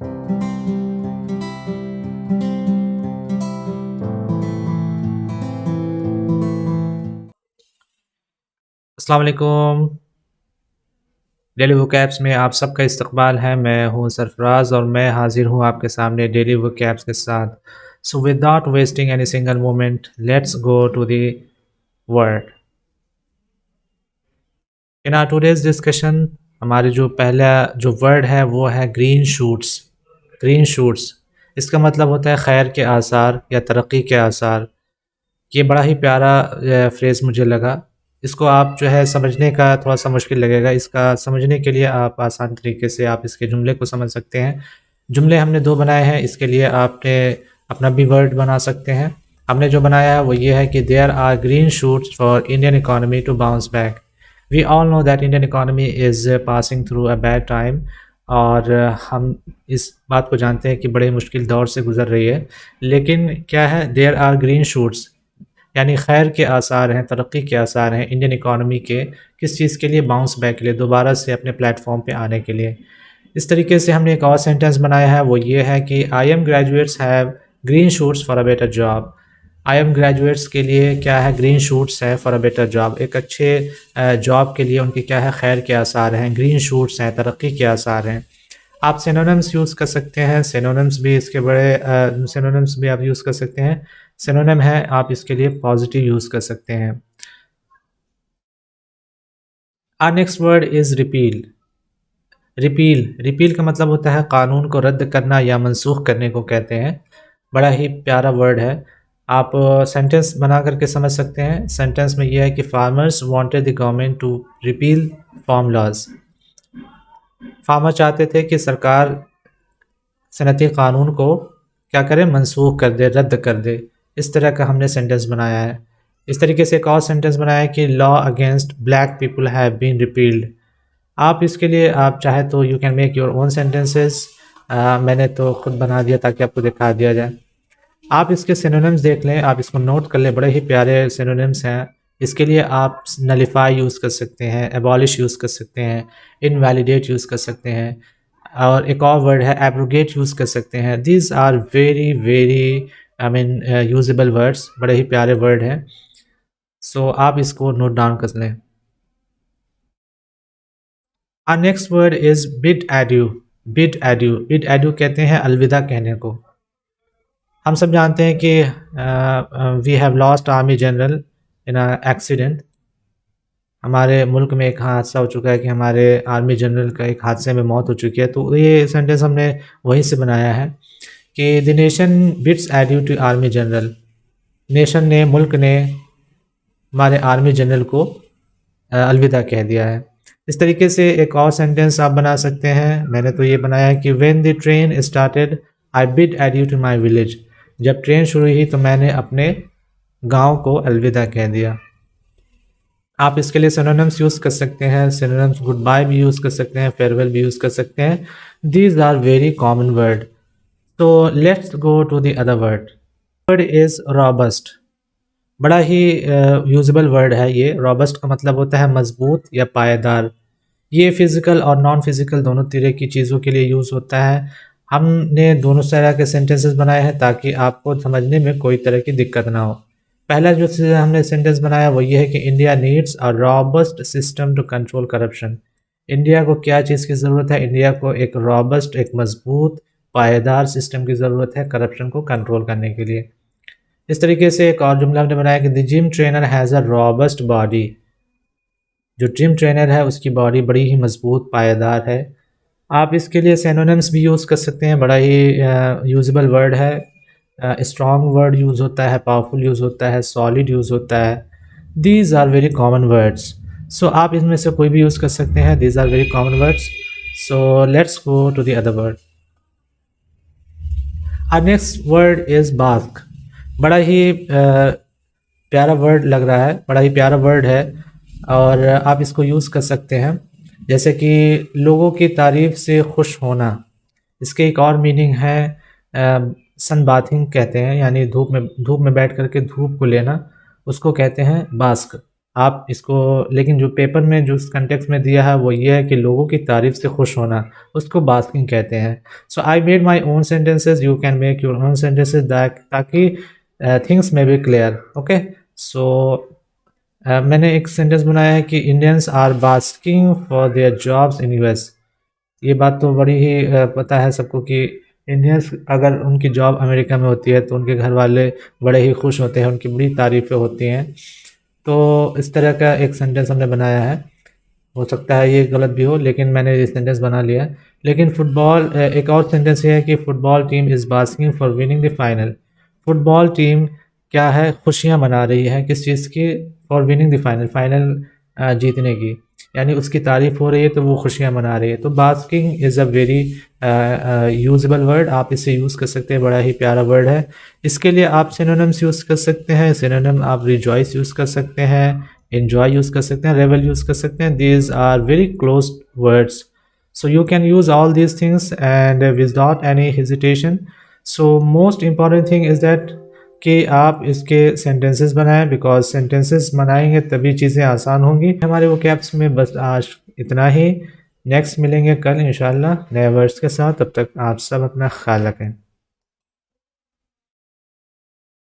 अस्सलाम वालेकुम। Daily vocabs में आप सबका इस्तकबाल है। मैं हूँ सरफराज़ और मैं हाज़िर हूँ आपके सामने डेली वोकैब्स के साथ। So without wasting any single moment let's go to the word. In our today's discussion हमारे जो पहला जो वर्ड है वो है ग्रीन शूट्स। ग्रीन शूट्स इसका मतलब होता है खैर के आसार या तरक्की के आसार। ये बड़ा ही प्यारा फ्रेज़ मुझे लगा। इसको आप जो है समझने का थोड़ा-सा मुश्किल लगेगा। इसका समझने के लिए आप आसान तरीके से आप इसके जुमले को समझ सकते हैं। जुमले हमने 2 बनाए हैं, इसके लिए आपने अपना भी वर्ड बना सकते हैं। हमने जो बनाया है वो ये है कि there are green shoots for Indian economy to bounce back. We all know that Indian economy is passing through a bad time और हम इस बात को जानते हैं कि बड़े मुश्किल दौर से गुज़र रही है। लेकिन क्या है देयर आर ग्रीन शूट्स यानी खैर के आसार हैं, तरक्की के आसार हैं इंडियन इकॉनमी के। किस चीज़ के लिए? बाउंस बैक के लिए, दोबारा से अपने प्लेटफ़ॉर्म पे आने के लिए। इस तरीके से हमने एक और सेंटेंस बनाया है, वो ये है कि I am graduates have green shoots for a better job. I am graduates के लिए क्या है? ग्रीन शूट्स है फॉर अ बेटर जॉब। एक अच्छे जॉब के लिए उनके क्या है? खैर के आसार हैं, ग्रीन शूट्स हैं, तरक्की के आसार हैं। आप सिनोनिम्स यूज़ कर सकते हैं, सिनोनिम्स भी इसके बड़े सिनोनिम्स भी आप यूज़ कर सकते हैं। सिनोनिम है, आप इसके लिए पॉजिटिव यूज़ कर सकते हैं। Our next word is repeal. Repeal repeal का मतलब होता है कानून को रद्द करना या मनसूख करने को कहते हैं। बड़ा ही प्यारा वर्ड है। आप सेंटेंस बना करके समझ सकते हैं। सेंटेंस में यह है कि farmers wanted the government to repeal farm laws. Farmer चाहते थे कि सरकार सनती कानून को क्या करे? मनसूख कर दे, रद्द कर दे। इस तरह का हमने सेंटेंस बनाया है। इस तरीके से एक और सेंटेंस बनाया है कि law against black people have been repealed. आप इसके लिए आप चाहे तो you can make your own sentences. मैंने तो खुद बना दिया ताकि आपको दिखा दिया जाए। आप इसके सिनोनिम्स देख लें, आप इसको नोट कर लें, बड़े ही प्यारे सिनोनिम्स हैं। इसके लिए आप नलिफाई यूज़ कर सकते हैं, एबॉलिश यूज़ कर सकते हैं, इनवैलिडेट यूज़ कर सकते हैं और एक और वर्ड है एब्रोगेट यूज़ कर सकते हैं। These are very very I mean usable words, बड़े ही प्यारे वर्ड हैं। सो आप इसको नोट डाउन कर लें। Our next word is bid adieu. Bid adieu, bid adieu कहते हैं अलविदा कहने को। हम सब जानते हैं कि we have lost army general in a accident. हमारे मुल्क में एक हादसा हो चुका है कि हमारे आर्मी जनरल का एक हादसे में मौत हो चुकी है। तो ये सेंटेंस हमने वहीं से बनाया है कि the nation bids adieu to army general. Nation ने, मुल्क ने हमारे आर्मी जनरल को अलविदा कह दिया है। इस तरीके से एक और सेंटेंस आप बना सकते हैं। मैंने तो ये बनाया है कि when the train started I bid adieu to my village. जब ट्रेन शुरू हुई तो मैंने अपने गांव को अलविदा कह दिया। आप इसके लिए सिनोनिम्स यूज़ कर सकते हैं। सिनोनिम्स गुड बाय भी यूज़ कर सकते हैं, फेयरवेल भी यूज़ कर सकते हैं। These are very common word. तो let's go to the other word. Word is robust. बड़ा ही यूजेबल वर्ड है ये। रॉबस्ट का मतलब होता है मजबूत या पायदार। ये फिज़िकल और नॉन फिज़िकल दोनों तरह की चीज़ों के लिए यूज़ होता है। हमने दोनों तरह के सेंटेंसेस बनाए हैं ताकि आपको समझने में कोई तरह की दिक्कत ना हो। पहला जो हमने सेंटेंस बनाया वो ये है कि India needs a robust system to control corruption. India को क्या चीज़ की ज़रूरत है? इंडिया को एक रॉबस्ट, एक मजबूत, पायदार सिस्टम की ज़रूरत है करप्शन को कंट्रोल करने के लिए। इस तरीके से एक और जुमला हमने बनाया कि the gym trainer has a robust body. जो जिम ट्रेनर है उसकी बॉडी बड़ी ही मजबूत, पायदार है। आप इसके लिए सिनोनिम्स भी यूज़ कर सकते हैं। बड़ा ही यूजेबल वर्ड है। स्ट्रॉन्ग वर्ड यूज़ होता है, पावरफुल यूज़ होता है, सॉलिड यूज़ होता है। These are very common words. So आप इनमें से कोई भी यूज़ कर सकते हैं। These are very common words. So let's go to the other word. Our next word is bask. बड़ा ही प्यारा वर्ड लग रहा है, बड़ा ही प्यारा वर्ड है और आप इसको यूज़ कर सकते हैं। जैसे कि लोगों की तारीफ़ से खुश होना। इसके एक और मीनिंग है सन बाथिंग कहते हैं, यानी धूप में बैठ कर के धूप को लेना, उसको कहते हैं बास्क। आप इसको, लेकिन जो पेपर में जो कंटेक्स्ट में दिया है वो ये है कि लोगों की तारीफ से खुश होना, उसको बास्किंग कहते हैं। So I made my own sentences, you can make your own sentences ताकि थिंग्स में बी क्लियर। ओके, सो मैंने एक सेंटेंस बनाया है कि Indians are basking for their jobs in US. ये बात तो बड़ी ही पता है सबको कि इंडियंस अगर उनकी जॉब अमेरिका में होती है तो उनके घर वाले बड़े ही खुश होते हैं, उनकी बड़ी तारीफ़ें होती हैं। तो इस तरह का एक सेंटेंस हमने बनाया है। हो सकता है ये गलत भी हो, लेकिन मैंने ये सेंटेंस बना लिया है। लेकिन फुटबॉल, एक और सेंटेंस ये है कि football team is basking for winning the final. Football team क्या है, खुशियाँ मना रही है किस चीज़ की, for winning the final, final जीतने की, यानी उसकी तारीफ़ हो रही है तो वो खुशियाँ मना रही है। तो basking is a very usable word, आप इसे यूज़ कर सकते हैं, बड़ा ही प्यारा वर्ड है। इसके लिए आप सिनोनिम्स यूज़ कर सकते हैं। सिनोनिम आप रिजॉइस यूज़ कर सकते हैं, एन्जॉय यूज़ कर सकते हैं, रेवल यूज़ कर सकते हैं। These are very close words, so you can use all these things and without any hesitation. So most important thing is that कि आप इसके सेंटेंसेस बनाएं, बिकॉज सेंटेंसेस बनाएंगे तभी चीज़ें आसान होंगी हमारे वो कैप्स में। बस आज इतना ही, नेक्स्ट मिलेंगे कल इंशाल्लाह नए वर्ड्स के साथ। तब तक आप सब अपना ख्याल रखें।